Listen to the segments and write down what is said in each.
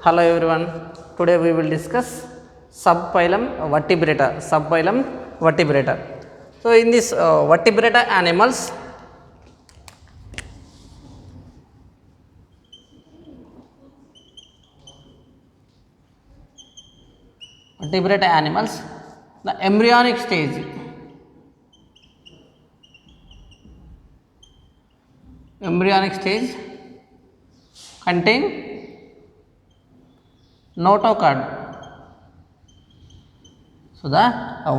Hello everyone. Today we will discuss subphylum Vertebrata. Subphylum Vertebrata. So in this Vertebrata animals, the embryonic stage. Embryonic stage contain notochord. So the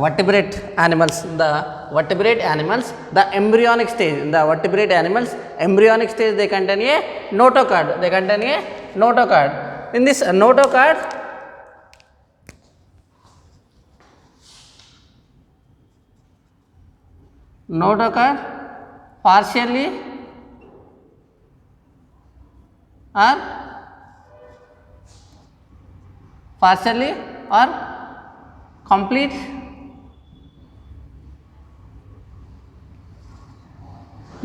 vertebrate animals, the embryonic stage, the vertebrate animals, embryonic stage, they contain a notochord. In this notochord partially or complete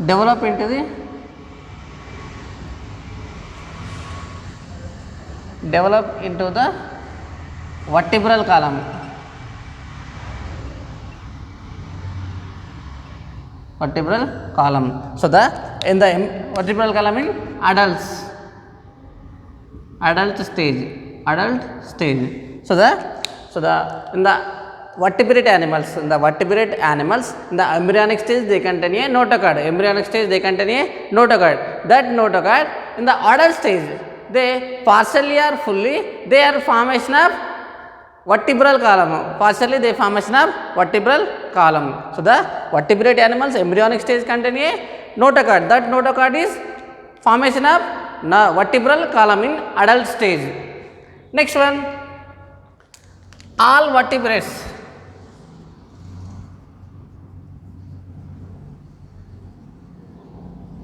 develop into the vertebral column. So the in the vertebral column in adult stage. So the in the vertebrate animals, in the embryonic stage they contain a notochord. That notochord in the adult stage, they partially or fully they are formation of vertebral column. So the vertebrate animals embryonic stage contain a notochord. That notochord is formation of vertebral column in adult stage. Next one, all vertebrates.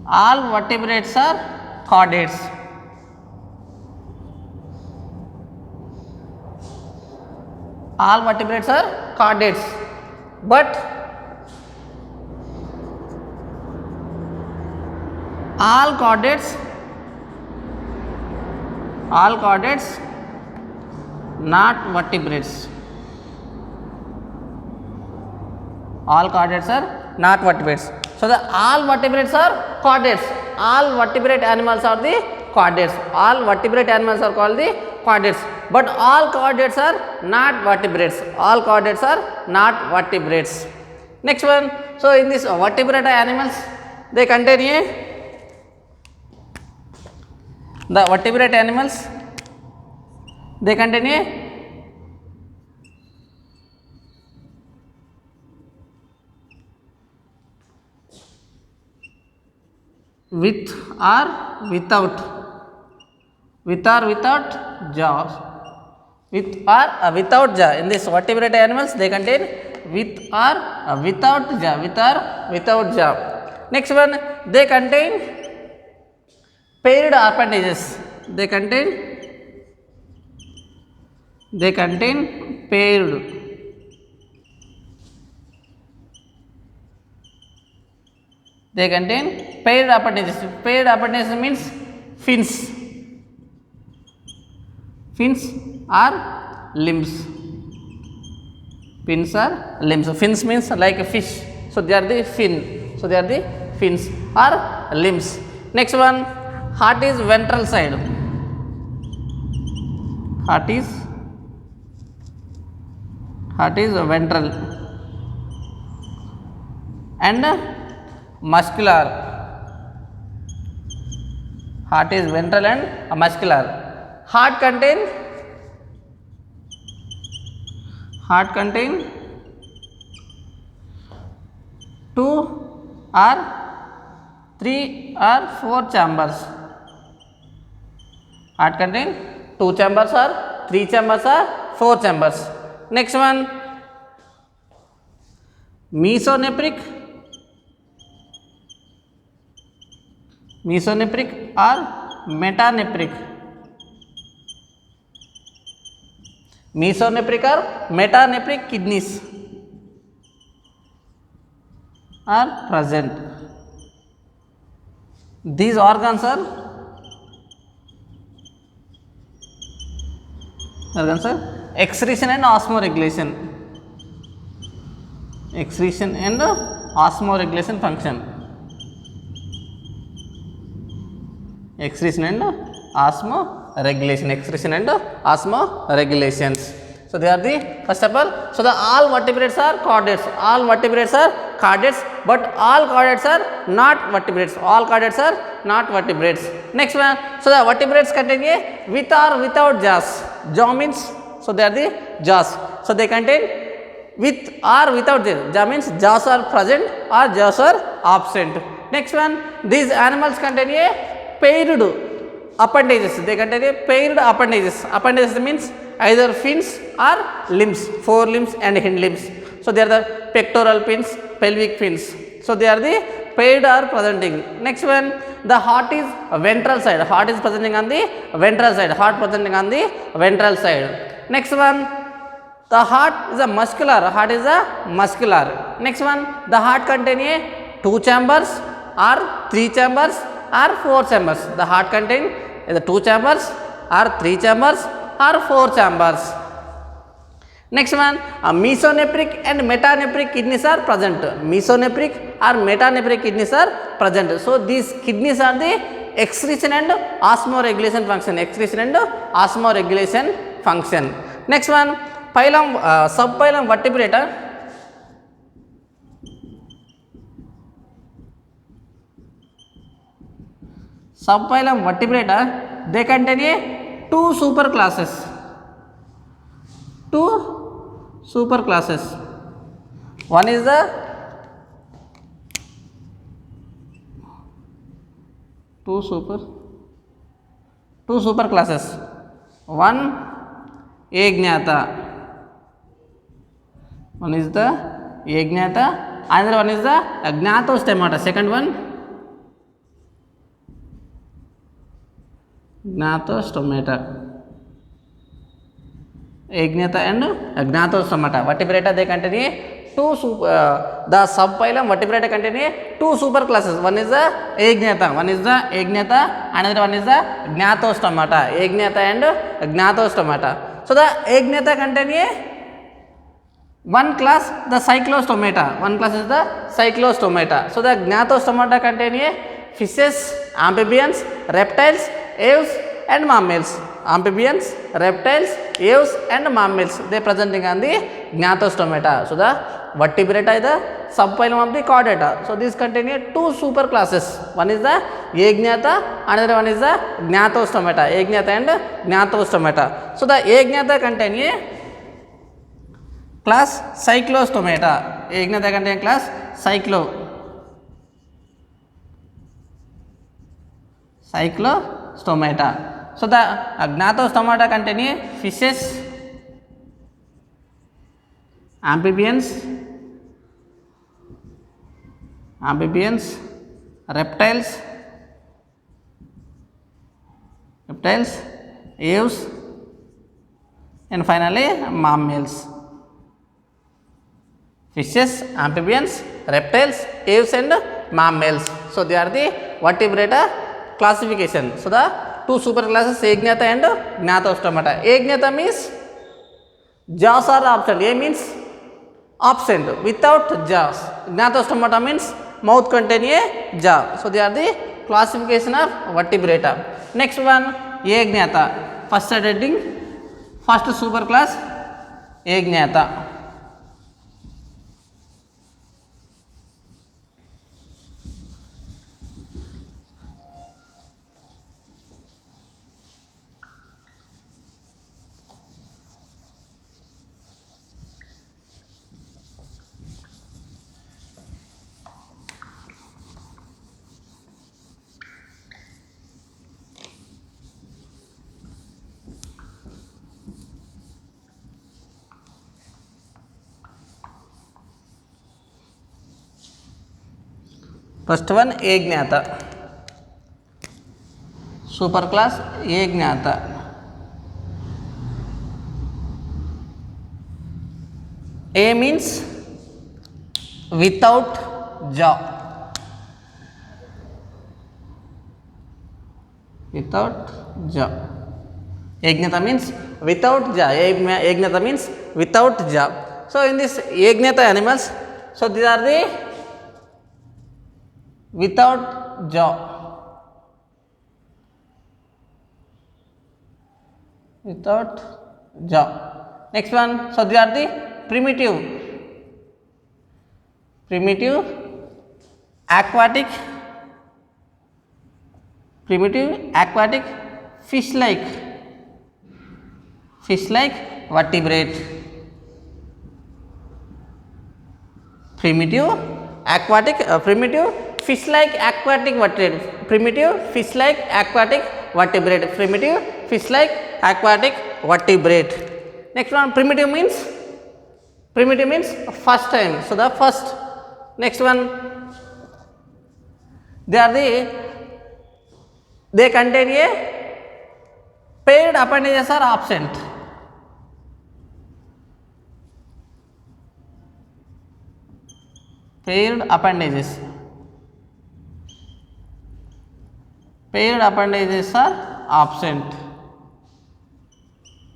All vertebrates are chordates. All vertebrates are chordates, but all chordates not vertebrates. All chordates are not vertebrates. So the all vertebrates are chordates. All vertebrate animals are the chordates. All vertebrate animals are called the chordates, but all chordates are not vertebrates. Next one, so in this vertebrate animals, they contain a with or without jaws. With or without jaw. In this vertebrate animals, they contain with or without jaw. Next one, they contain paired appendages. They contain paired. They contain paired appendages. Paired appendages means fins or limbs. Fins means like a fish. So they are the fins or limbs. Next one, heart is ventral side. Heart is ventral and muscular. Heart is ventral and muscular. Heart contain 2 or 3 or 4 chambers. Heart contain 2 chambers or 3 chambers or 4 chambers. Next one, mesonephric or metanephric. Mesonephric or metanephric kidneys are present. These organs are Sir, excretion and osmoregulation. Excretion and osmoregulation function. Excretion and osmoregulation. Excretion and osmoregulations. So they are the first of all. So the all vertebrates are chordates. All vertebrates are chordates, but all chordates are not vertebrates. All chordates are not vertebrates. Next one. So the vertebrates contain a with or without jaws. Jaw means, so they are the jaws. So they contain with or without jaws. Jaw means jaws are present or jaws are absent. Next one. These animals contain a paired appendages. They contain a paired appendages. Appendages means either fins or limbs, forelimbs and hind limbs. So they are the pectoral fins, pelvic fins. So they are the paired or presenting. Next one, the heart is ventral side. Heart is presenting on the ventral side. Heart presenting on the ventral side. Next one, the heart is a muscular. Heart is a muscular. Next one, the heart contain a 2 chambers or 3 chambers or 4 chambers. The heart contain either 2 chambers or 3 chambers or 4 chambers. Next one, mesonephric and metanephric kidneys are present. Mesonephric or metanephric kidneys are present. So these kidneys are the excretion and osmoregulation function. Excretion and osmoregulation function. Next one, phylum, subphylum vertebrata. Subphylum vertebrata, they contain a 2 superclasses. 2 superclasses. One is the two superclasses. One Agnatha. One is the Agnatha. Another one is the Gnatostomata. Second one Gnatostomata. Agnatha and Gnatostomata. Vertebrata, they contain a the subphylum vertebrata contain a 2 superclasses. One is the Agnatha, another one is the Gnatostomata. Agnatha and Gnatostomata. So the Agnatha contain a one class, the Cyclostomata. One class is the Cyclostomata. So the Gnatostomata contain a fishes, amphibians, reptiles, aves and mammals. Amphibians, reptiles, aves and mammals, they presenting on the Gnatostomata. So the vertebrata is the subphylum of the chordata. So these contain a 2 superclasses. One is the Agnatha, another one is the Gnatostomata. Agnatha and Gnatostomata. So the Agnatha contain a class Cyclostomata. Agnatha contain class Cyclostomata. So the Gnatostomata contain a fishes, amphibians, reptiles, aves and finally mammals. Fishes, amphibians, reptiles, aves and mammals. So they are the vertebrata classification. So the 2 superclasses Agnatha and Gnatostomata. Agnatha means jaws are absent. A means absent, without jaws. Gnatostomata means mouth contain a jaw. So they are the classification of vertebrata. Next one, Agnatha. First heading, first superclass Agnatha. First one Agnatha. Superclass Agnatha. A means without jaw. Without jaw. Yajnata means without jaw. Yajnata means without jaw. So in this Yajnata animals, so these are the without jaw. Without jaw. Next one, so these are the primitive aquatic fish like vertebrate. Primitive fish like aquatic vertebrate. Primitive fish like aquatic vertebrate. Primitive fish like aquatic vertebrate. Next one, primitive means first time. So the first. Next one, they contain a paired appendages are absent. Paired appendages are absent.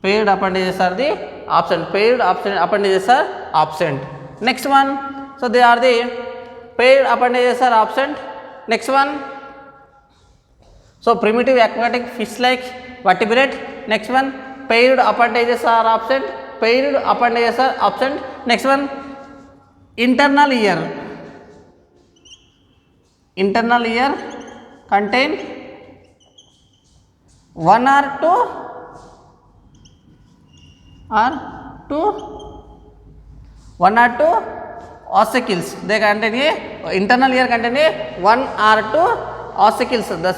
Paired appendages are the absent. Paired appendages are absent. Next one, so they are the paired appendages are absent. Next one, so primitive aquatic fish like vertebrate. Next one, paired appendages are absent. Paired appendages are absent. Next one, internal ear contain one or two ossicles. They contain internal ear contain one or two ossicles. The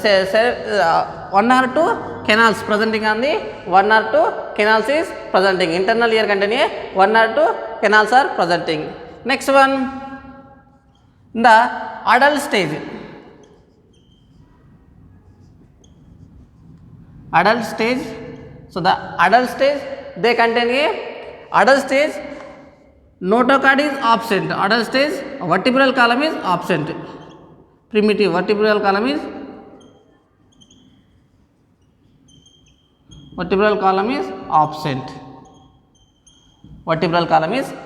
one or two canals presenting on the one or two canals is presenting. Internal ear contain one or two canals are presenting. Next one, the adult stage. So the adult stage, they contain adult stage notochord is absent. Adult stage vertebral column is absent. Primitive vertebral column is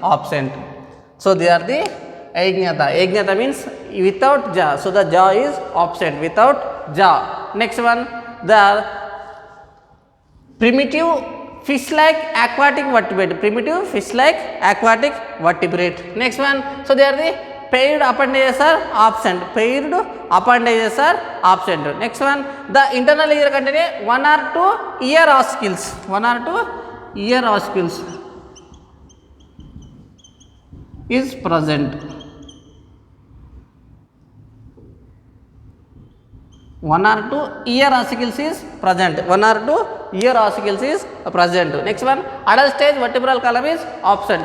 absent. So they are the Yajnata. Yajnata means without jaw. So the jaw is absent, without jaw. Next one, the primitive fish like aquatic vertebrate. Primitive fish like aquatic vertebrate. Next one, so they are the paired appendages are absent. Paired appendages are absent. Next one, the internal ear contain one or two ear ossicles. Is present. One or two ear ossicles is present. Next one, adult stage vertebral column is absent.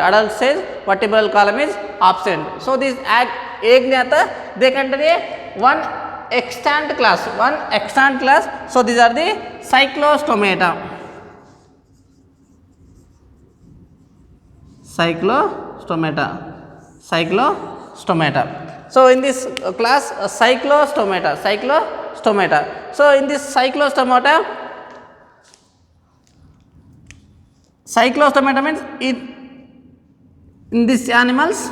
So this Yajnata, they contain one extant class. So these are the cyclostomata. So in this class, cyclostomata. So in this cyclostomata means in these animals,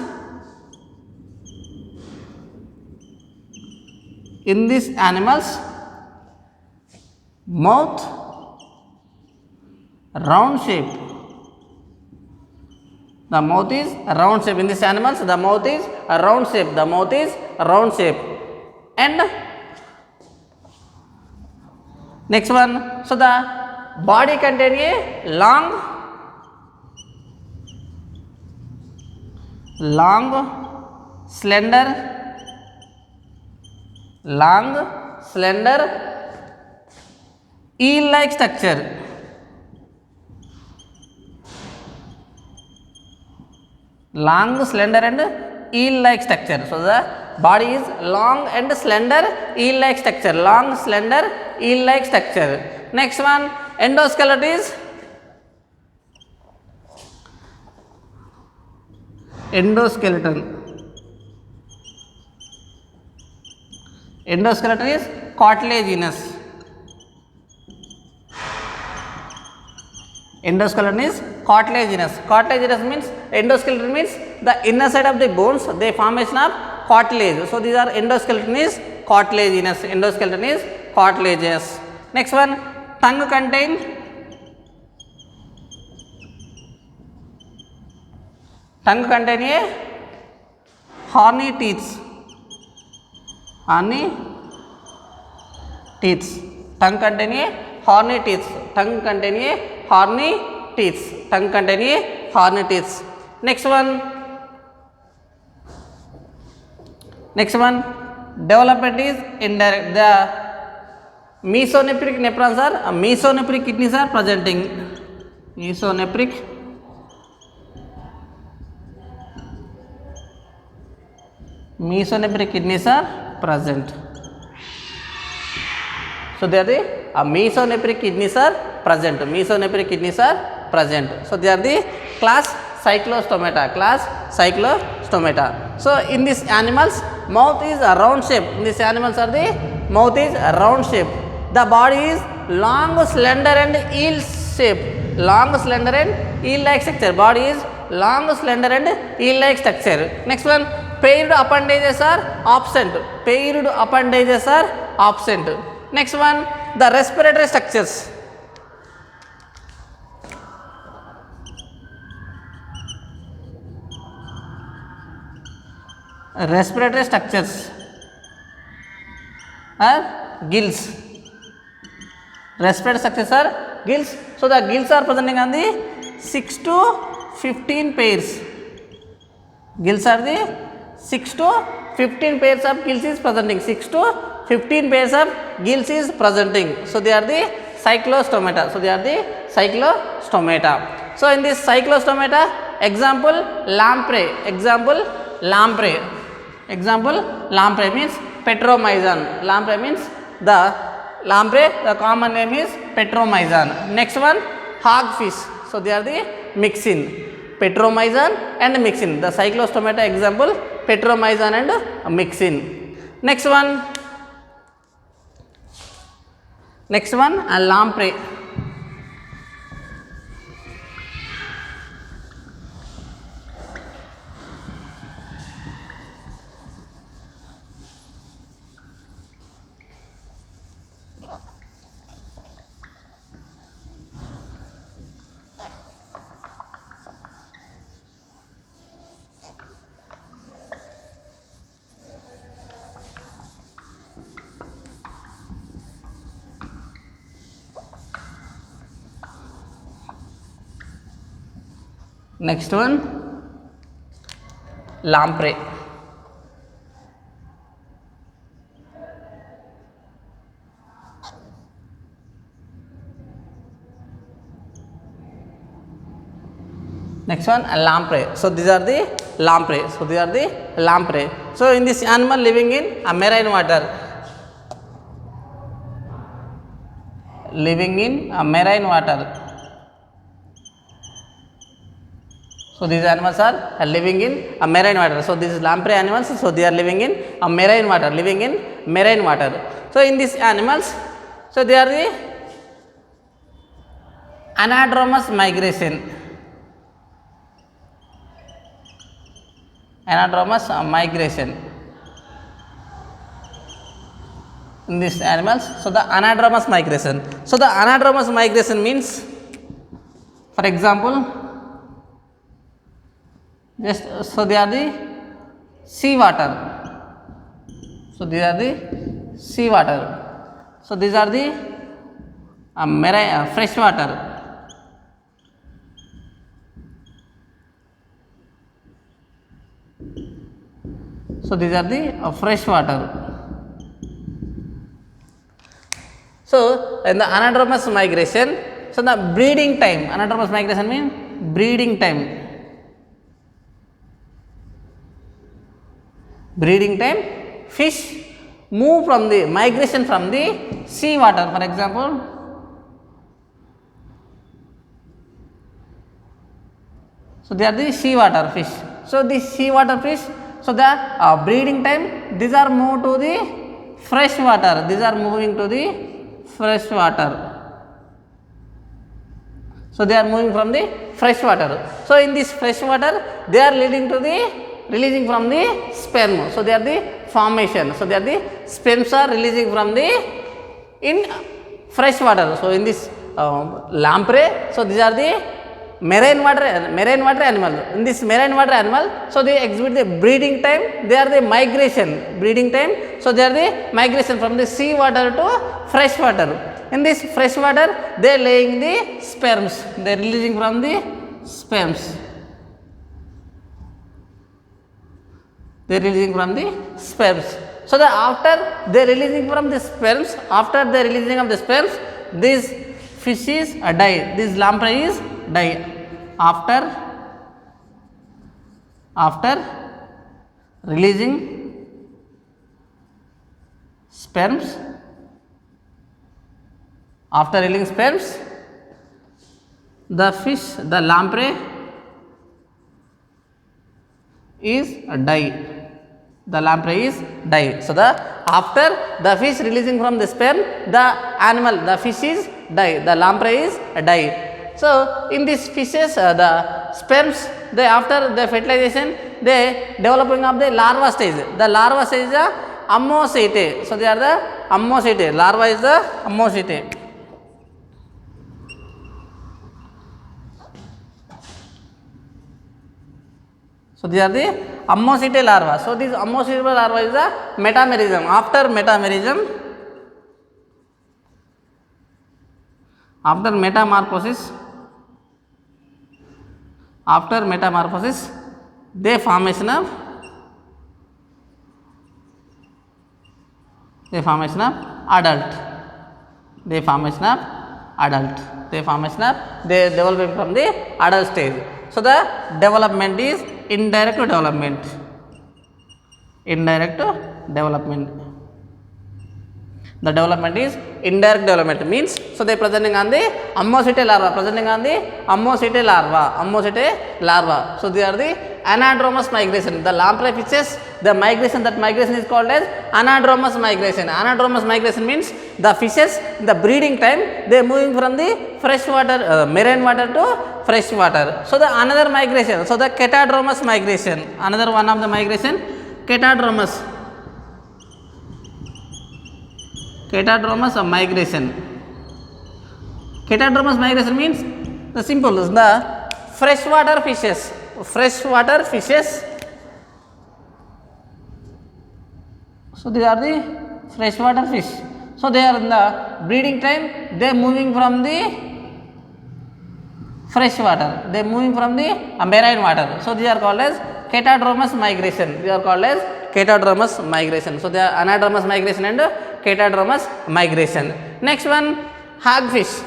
mouth round shape. The mouth is round shape. In these animals, the mouth is round shape. And next one, so the body contain a long slender eel like structure. Long, slender and eel like structure. So the body is long and slender eel like structure. Next one, endoskeleton is cartilaginous. Endoskeleton is cartilaginous. Cartilaginous means endoskeleton means the inner side of the bones, they formation of cartilage. So these are endoskeleton is cartilaginous. Endoskeleton is cartilaginous. Next one, tongue contain a horny teeth. Horny teeth. Tongue contain a horny teeth. Tongue contain a horny teeth. Tongue contain a horny teeth. Next one, development is indirect. The mesonephric nephrons are mesonephric kidneys are presenting. Mesonephric kidneys are present. So they are the mesonephric kidneys are present. Mesonephric kidneys are present. So they are the class cyclostomata. Class cyclostomata. So in these animals, mouth is a round shape. In these animals are the mouth is a round shape. The body is long, slender and eel shape. Long, slender and eel-like structure. Body is long, slender and eel-like structure. Next one, paired appendages are absent. Paired appendages are absent. Next one, the respiratory structures. Respiratory structures are gills. Respiratory structures are gills. So the gills are presenting on the 6 to 15 pairs. Gills are the 6 to 15 pairs of gills is presenting. 6 to 15 pairs of gills is presenting. So they are the cyclostomata. So they are the cyclostomata. So in this cyclostomata, example lamprey. Example lamprey. Example lamprey means petromyzon. Lamprey means the lamprey. The common name is petromyzon. Next one, hogfish. So they are the myxin. Petromyzon and myxin. The cyclostomata example petromyzon and myxin. Next one, a lamprey. Next one, lamprey. Next one, a lamprey. So these are the lamprey. So they are the lamprey. So in this animal living in a marine water. Living in a marine water. So these animals are living in a marine water. So these lamprey animals, so they are living in a marine water, living in marine water. So in these animals, so they are the anadromous migration. Anadromous migration in these animals. So the anadromous migration. So the anadromous migration means, for example, just so they are the sea water. So these are the sea water. So these are the marine fresh water. So these are the fresh water. So in the anadromous migration, so the breeding time, anadromous migration means breeding time. Breeding time, fish move from the migration from the sea water. For example, so they are the sea water fish. So the sea water fish, so the breeding time, these are moved to the fresh water. These are moving to the fresh water. So they are moving from the fresh water. So in this fresh water, they are leading to the releasing from the sperm. So they are the formation. So they are the sperms are releasing from the in fresh water. So in this lamprey, so these are the marine water animal. In this marine water animal, so they exhibit the breeding time. They are the migration breeding time. So they are the migration from the sea water to fresh water. In this fresh water, they are laying the sperms. They are releasing from the sperms. They are releasing from the sperms. So the after they are releasing from the sperms, after the releasing of the sperms, this fish is die. This lamprey is die. After releasing sperms, after releasing sperms, the fish, the lamprey is die. The lamprey is die. So the after the fish releasing from the sperm, the animal, the fish is die. The lamprey is die. So in these fishes, the sperms, they after the fertilization, they developing of the larva stage. The larva stage is the ammocyte. So they are the ammocyte. Larva is the ammocyte. So these are the ammocyte larva. So this ammocyte larva is the metamerism. After metamerism, after metamorphosis, they formation of adult. They developing from the adult stage. So the development is indirect development. The development is indirect development means, so they presenting on the ammocyte larva. So they are the anadromous migration. The lamprey fishes, the migration, that migration is called as anadromous migration. Anadromous migration means the fishes in the breeding time, they are moving from the fresh water, marine water to fresh water. So the another migration, so the catadromous migration, another one of the migration, catadromous migration. Catadromous migration means the simple is the freshwater fishes. So these are the freshwater fish. So they are in the breeding time, they are moving from the fresh water, they are moving from the marine water. So these are called as catadromous migration. So they are anadromous migration and catadromous migration. Next one, hagfish.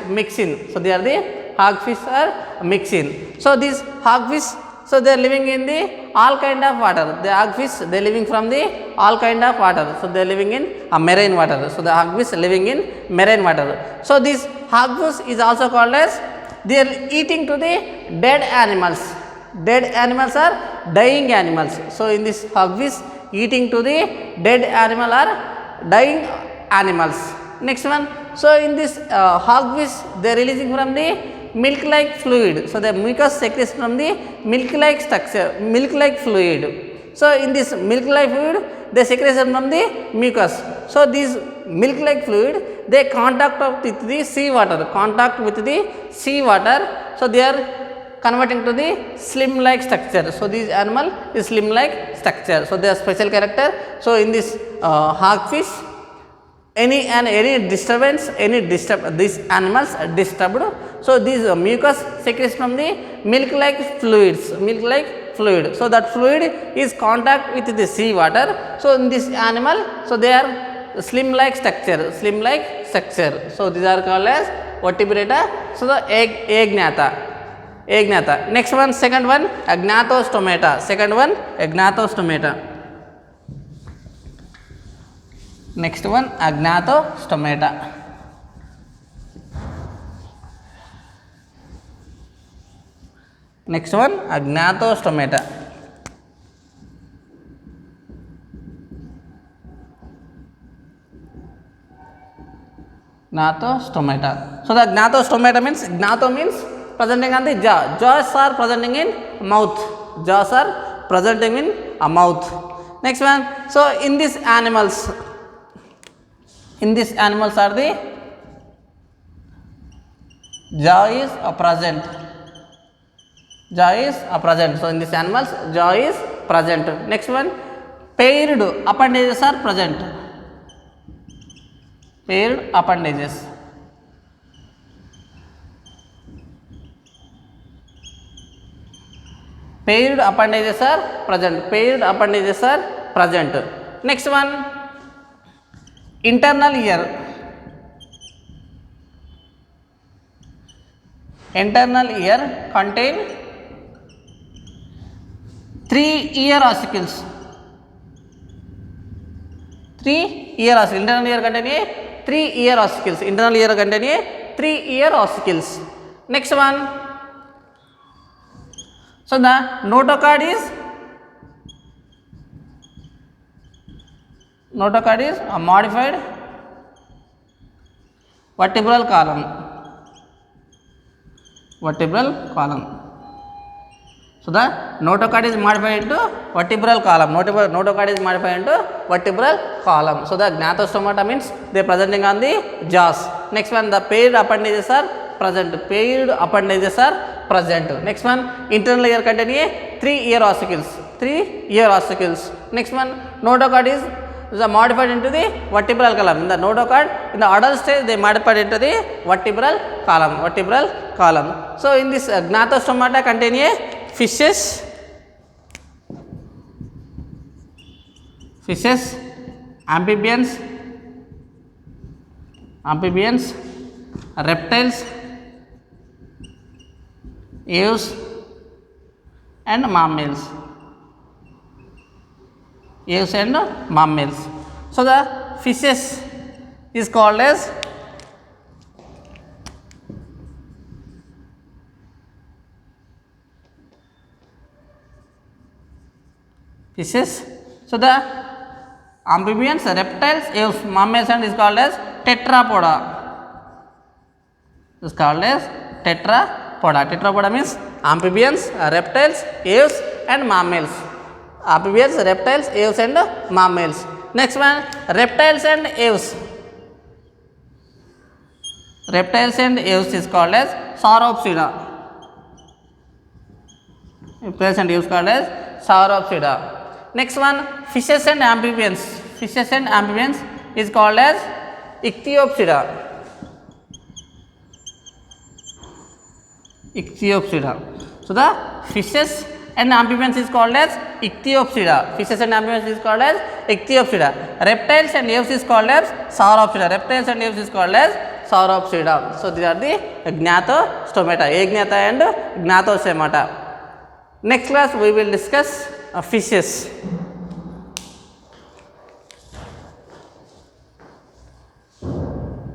Mixin. So they are the hagfish are mixin. So these hagfish, so they are living in the all kind of water. The hagfish, they are living from the all kind of water. So they are living in marine water. So the hagfish living in marine water. So this hagfish is also called as, they are eating to the dead animals. Dead animals are dying animals. So in this hagfish, eating to the dead animal or dying animals. Next one, so in this hagfish, they are releasing from the milk like fluid. So the mucus secretes from the milk like structure, milk like fluid. So in this milk like fluid, they secrete from the mucus. So this milk like fluid, they contact with the sea water. So they are converting to the slim like structure. So this animal is slim like structure. So they are special character. So in this hagfish, any disturbance, these animals are disturbed. So these mucus secretes from the milk like fluid. So that fluid is contact with the sea water. So in this animal, so they are slim like structure. So these are called as vertebrata. So the agnatha. Next one, second one, agnatostomata. Next one, agnatostomata. Next one, agnatostomata. Gnathostomata. So the Gnathostomata means, gnatho means presenting on the jaw. Jaws are presenting in mouth. Jaws are presenting in a mouth. Next one. So in these animals are the jaw is present. Jaw is present. So in these animals, jaw is present. Next one, paired appendages are present. Paired appendages. Paired appendages are present. Paired appendages are present. Next one, internal ear. Internal ear contain 3 ear ossicles. 3 ear ossicles. Internal ear contain 3 ear ossicles. Internal ear contain 3 ear ossicles. Next one. So the notochord is a modified vertebral column. Vertebral column. So the notochord is modified into vertebral column. Notochord is modified into vertebral column. So the Gnathostomata means they are presenting on the jaws. Next one, the paired appendages are present. Paired appendages are present. Next one, internal ear contain 3 ear ossicles. 3 ear ossicles. Next one, notochord is modified into the vertebral column. In the notochord, in the adult stage, they modified into the vertebral column. Vertebral column. So in this Gnathostomata contain fishes, amphibians, reptiles, aves and mammals. Aves and mammals. So the fishes is called as fishes. So the amphibians, reptiles, aves, mammals and is called as tetrapoda. Is called as tetrapoda. Tetrapoda means amphibians, reptiles, aves and mammals. Amphibians, reptiles, aves and mammals. Next one, reptiles and aves. Reptiles and aves is called as Sauropsida. Reptiles and aves called as Sauropsida. Next one, fishes and amphibians. Fishes and amphibians is called as Ichthyopsida. Ichthyopsida. So the fishes and amphibians is called as Ichthyopsida. Fishes and amphibians is called as Ichthyopsida. Reptiles and aves is called as Sauropsida. Reptiles and aves is called as Sauropsida. So these are the Gnathostomata, Agnatha and Gnathostomata. Next class we will discuss fishes.